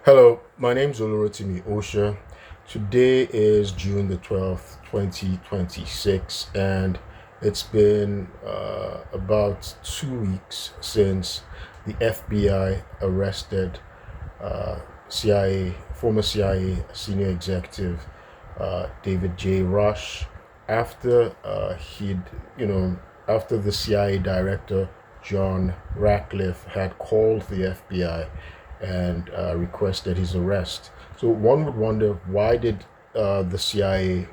Hello, my name is Olurotimi Osha. Today is June the 12th, 2026, and it's been about 2 weeks since the FBI arrested uh, former CIA senior executive David J. Rush after after the CIA director John Ratcliffe had called the FBI and requested his arrest. So one would wonder, why did the CIA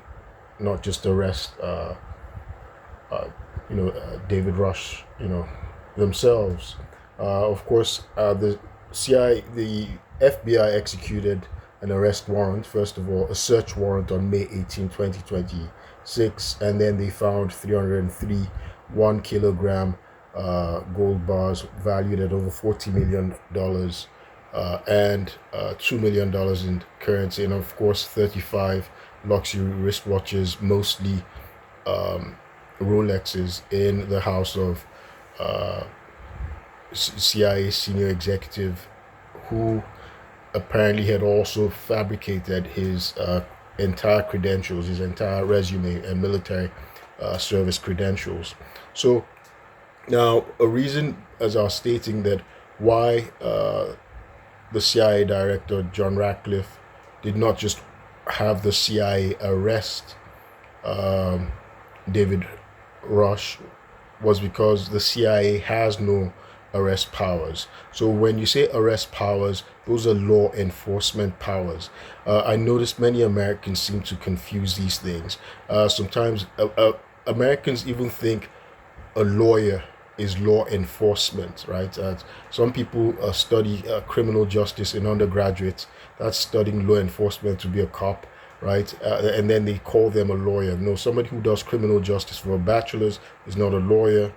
not just arrest uh, David Rush themselves? Of course, the the FBI executed an arrest warrant. First of all, a search warrant on May 18, 2026, and then they found 303 1 kilogram gold bars valued at over $40 million, and $2 million in currency, and of course 35 luxury wristwatches, mostly um, Rolexes, in the house of uh, CIA senior executive, who apparently had also fabricated his entire credentials, his entire resume and military service credentials. So now, a reason, as I was stating, that why the CIA director John Ratcliffe did not just have the CIA arrest um, David Rush was because the CIA has no arrest powers. So when you say arrest powers, those are law enforcement powers. I noticed many Americans seem to confuse these things. Sometimes Americans even think a lawyer is law enforcement, right? Some people study criminal justice in undergraduate. That's studying law enforcement to be a cop, right? And then they call them a lawyer. No, somebody who does criminal justice for a bachelor's is not a lawyer.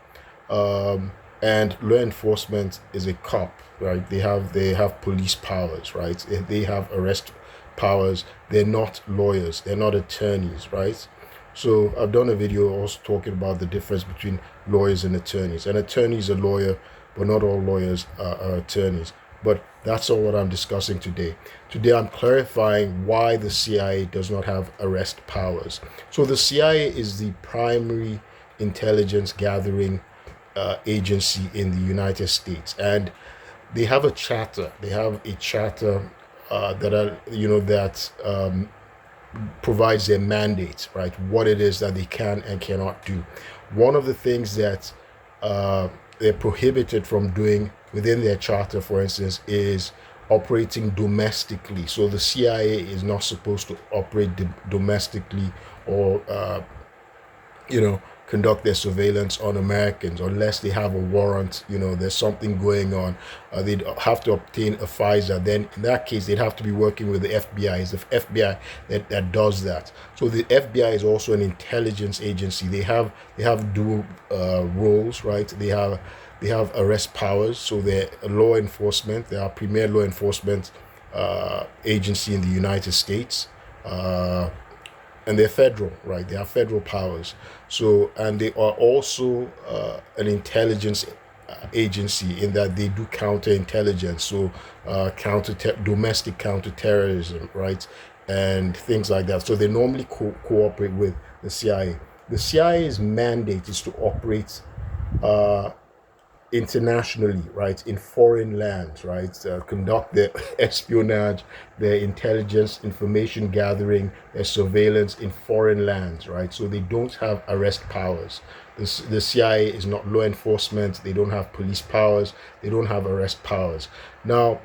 And law enforcement is a cop, right? They have police powers, right? They have arrest powers. They're not lawyers. They're not attorneys, right? So I've done a video also talking about the difference between lawyers and attorneys. An attorney is a lawyer, but not all lawyers are attorneys. But that's not what I'm discussing today. Today I'm clarifying why the CIA does not have arrest powers. So the CIA is the primary intelligence gathering agency in the United States, and they have a charter. They have a charter that provides their mandate, right? What it is that they can and cannot do. One of the things that they're prohibited from doing within their charter, for instance, is operating domestically. So the CIA is not supposed to operate domestically, or conduct their surveillance on Americans unless they have a warrant. There's something going on. They'd have to obtain a FISA. Then, in that case, they'd have to be working with the FBI. It's the FBI that does that. So the FBI is also an intelligence agency. They have dual roles, right? They have arrest powers. So they're law enforcement. They are premier law enforcement agency in the United States. And they're federal, right? They have federal powers. So, and they are also an intelligence agency, in that they do counterintelligence, so domestic counterterrorism, right, and things like that. So they normally cooperate with the CIA. The CIA's mandate is to operate uh, internationally, right, in foreign lands, right, conduct their espionage, their intelligence, information gathering, their surveillance in foreign lands, right. So they don't have arrest powers. The CIA is not law enforcement. They don't have police powers. They don't have arrest powers. Now,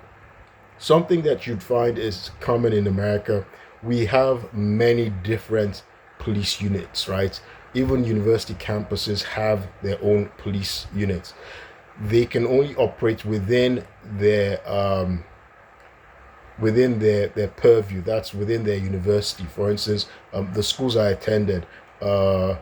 something that you'd find is common in America: we have many different police units, right? Even university campuses have their own police units. They can only operate within their purview. That's within their university. For instance, the schools I attended, uh,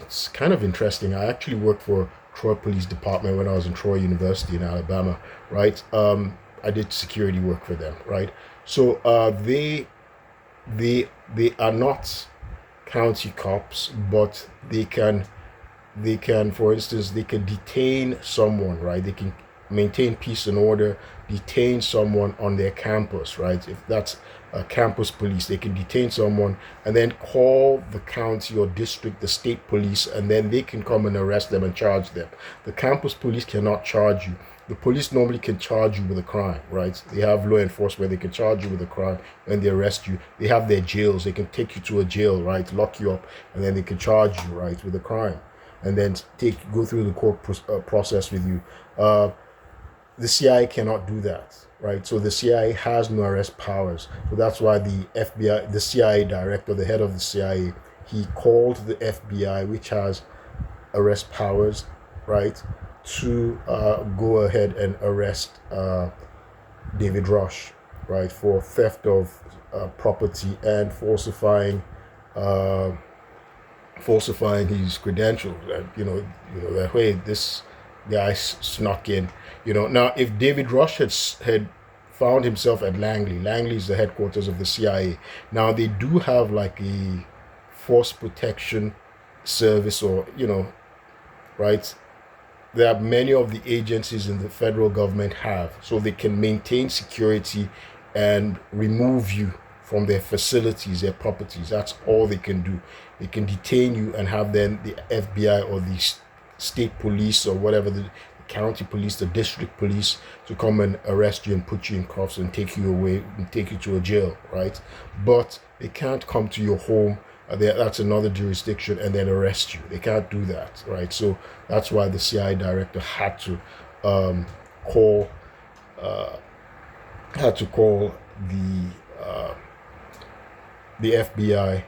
it's kind of interesting. I actually worked for Troy Police Department when I was in Troy University in Alabama, right? I did security work for them, right? So they are not county cops, but for instance, they can detain someone, right? They can maintain peace and order. detain someone on their campus, right? If that's campus police, they can detain someone and then call the county or district, the state police, and then they can come and arrest them and charge them. The campus police cannot charge you. The police normally can charge you with a crime, right? They have law enforcement, they can charge you with a crime and they arrest you. They have their jails, they can take you to a jail, right? Lock you up, and then they can charge you, right, with a crime, and then go through the court process with you. The CIA cannot do that, right? So the CIA has no arrest powers. So that's why the FBI, the CIA director, the head of the CIA, he called the FBI, which has arrest powers, right, to go ahead and arrest David Rush, right, for theft of property and falsifying his credentials. And that way this guy snuck in. Now if David Rush had found himself at Langley. Langley is the headquarters of the CIA. Now they do have like a force protection service, or right? There are many of the agencies in the federal government have, so they can maintain security and remove you from their facilities, their properties. That's all they can do. They can detain you and have then the FBI or the state police or whatever, the county police, the district police, to come and arrest you and put you in cuffs and take you away and take you to a jail, right? But they can't come to your home. That's another jurisdiction, and then arrest you. They can't do that, right? So that's why the CIA director had to call the FBI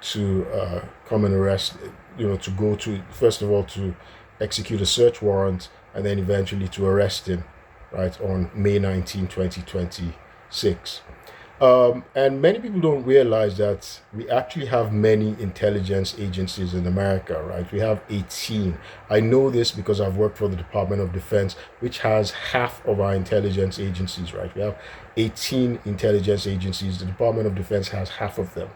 to come and arrest, to go to, first of all, to execute a search warrant, and then eventually to arrest him, right, on May 19, 2026. And many people don't realize that we actually have many intelligence agencies in America, right? We have 18. I know this because I've worked for the Department of Defense, which has half of our intelligence agencies, right? We have 18 intelligence agencies. The Department of Defense has half of them.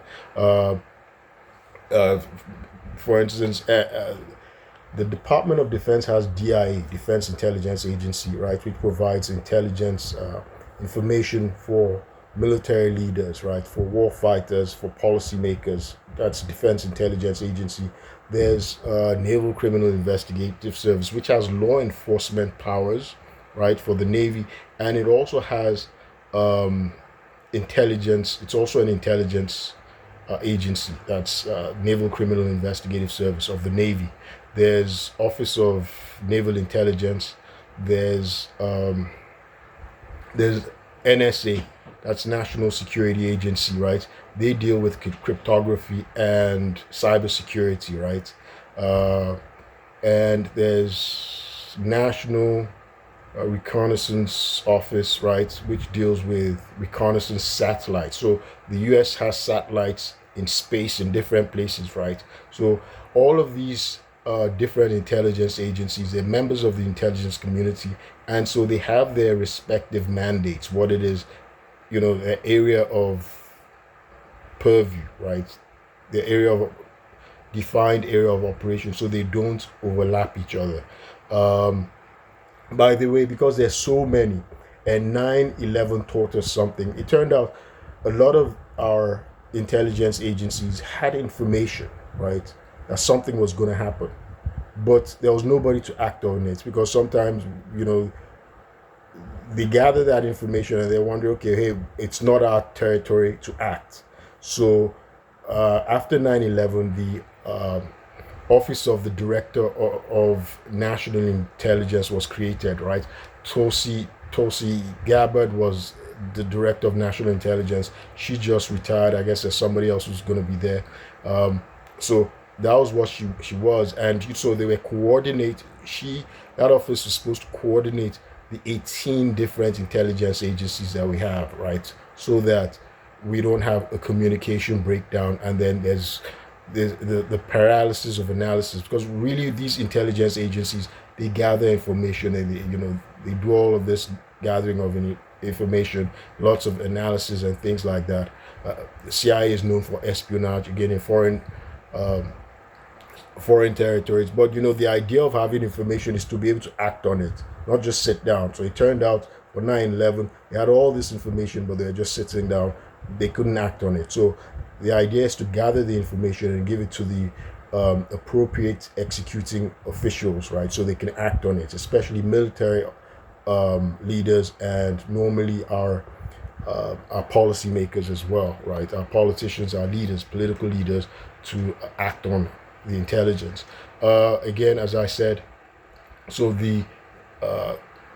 For instance, the Department of Defense has DIA, Defense Intelligence Agency, right, which provides intelligence information for military leaders, right, for war fighters, for policymakers. That's Defense Intelligence Agency. There's Naval Criminal Investigative Service, which has law enforcement powers, right, for the Navy, and it also has intelligence. It's also an intelligence agency. That's Naval Criminal Investigative Service of the Navy. There's Office of Naval Intelligence. There's NSA. That's National Security Agency, right? They deal with cryptography and cybersecurity, right? And there's National Reconnaissance Office, right, which deals with reconnaissance satellites. So the U.S. has satellites in space in different places, right? So all of these different intelligence agencies, they're members of the intelligence community, and so they have their respective mandates, what it is, the area of purview, right? The area of defined area of operation, so they don't overlap each other. By the way, because there's so many, and 9/11 taught us something. It turned out a lot of our intelligence agencies had information, right, that something was going to happen, but there was nobody to act on it, because sometimes, they gather that information and they wonder, okay, hey, it's not our territory to act. So after 9/11, the Office of the Director of National Intelligence was created, right? Tulsi Gabbard was the Director of National Intelligence. She just retired. I guess there's somebody else who's going to be there. So that was what she was, and so they were that office was supposed to coordinate the 18 different intelligence agencies that we have, right? So that we don't have a communication breakdown, and then there's the paralysis of analysis, because really these intelligence agencies, they gather information and they do all of this gathering of information, lots of analysis and things like that. The CIA is known for espionage, again, in foreign territories, but the idea of having information is to be able to act on it, not just sit down. So it turned out But 9/11, they had all this information, but they're just sitting down. They couldn't act on it. So the idea is to gather the information and give it to the appropriate executing officials, right? So they can act on it, especially military leaders and normally our policymakers as well, right? Our politicians, our leaders, political leaders, to act on the intelligence. Again, as I said, so the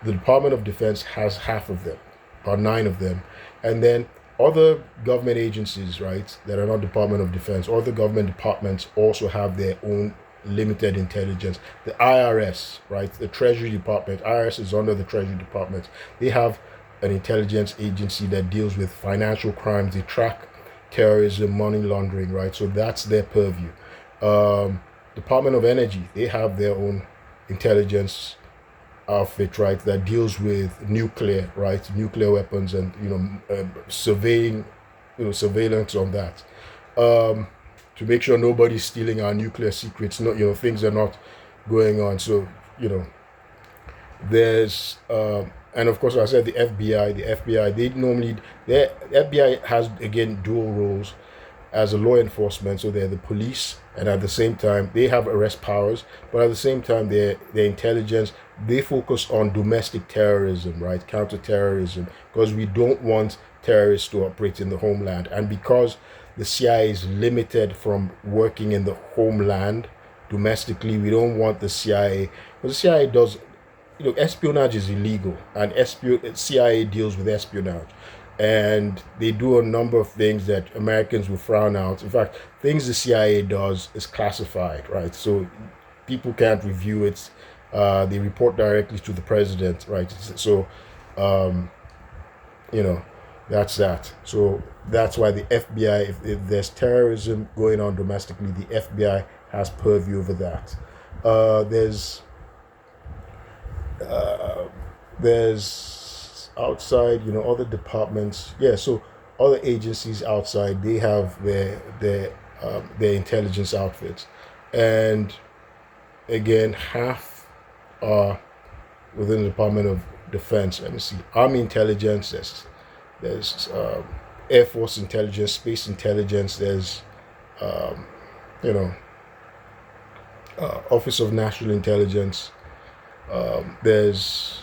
Department of Defense has half of them, about 9 of them, and then other government agencies, right, that are not Department of Defense, other government departments also have their own limited intelligence. The IRS, right, the Treasury Department, IRS is under the Treasury Department. They have an intelligence agency that deals with financial crimes. They track terrorism, money laundering, right? So that's their purview. Department of Energy, they have their own intelligence outfit, right, that deals with nuclear, right, nuclear weapons and surveying, surveillance on that, to make sure nobody's stealing our nuclear secrets. No, things are not going on. So there's and of course, I said the FBI. The FBI, the FBI has again dual roles as a law enforcement. So they're the police, and at the same time they have arrest powers, but at the same time their intelligence, they focus on domestic terrorism, right, counterterrorism, because we don't want terrorists to operate in the homeland, and because the CIA is limited from working in the homeland domestically, we don't want the CIA, because the CIA does, espionage is illegal, and CIA deals with espionage, and they do a number of things that Americans will frown out. In fact, things the CIA does is classified, right? So people can't review it. They report directly to the president, right? So, that's that. So that's why the FBI, if there's terrorism going on domestically, the FBI has purview over that. There's outside, other departments. Yeah, so other agencies outside, they have their intelligence outfits, and again, half are within the Department of Defense. Let me see: Army intelligence. There's Air Force intelligence, space intelligence. There's Office of National Intelligence. There's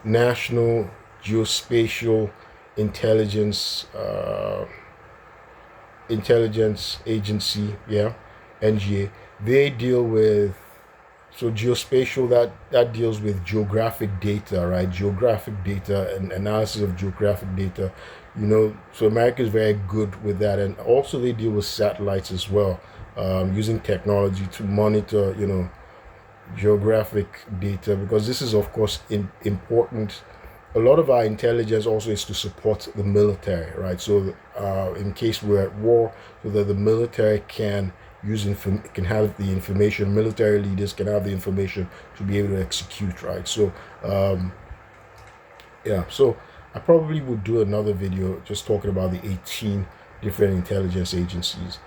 National Geospatial Intelligence Intelligence Agency, yeah, NGA. They deal with, so geospatial, that deals with geographic data, right? Geographic data and analysis of geographic data. So America is very good with that, and also they deal with satellites as well, using technology to monitor, geographic data, because this is of course important. A lot of our intelligence also is to support the military, right? So in case we're at war, so that the military can can have the information, military leaders can have the information to be able to execute, right? So yeah, so I probably would do another video just talking about the 18 different intelligence agencies.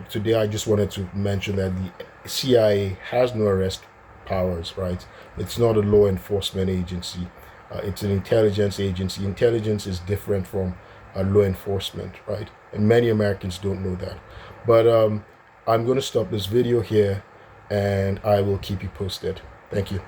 Today I just wanted to mention that the CIA has no arrest powers, right? It's not a law enforcement agency. It's an intelligence agency. Intelligence is different from law enforcement, right? And many Americans don't know that. But I'm going to stop this video here, and I will keep you posted. Thank you.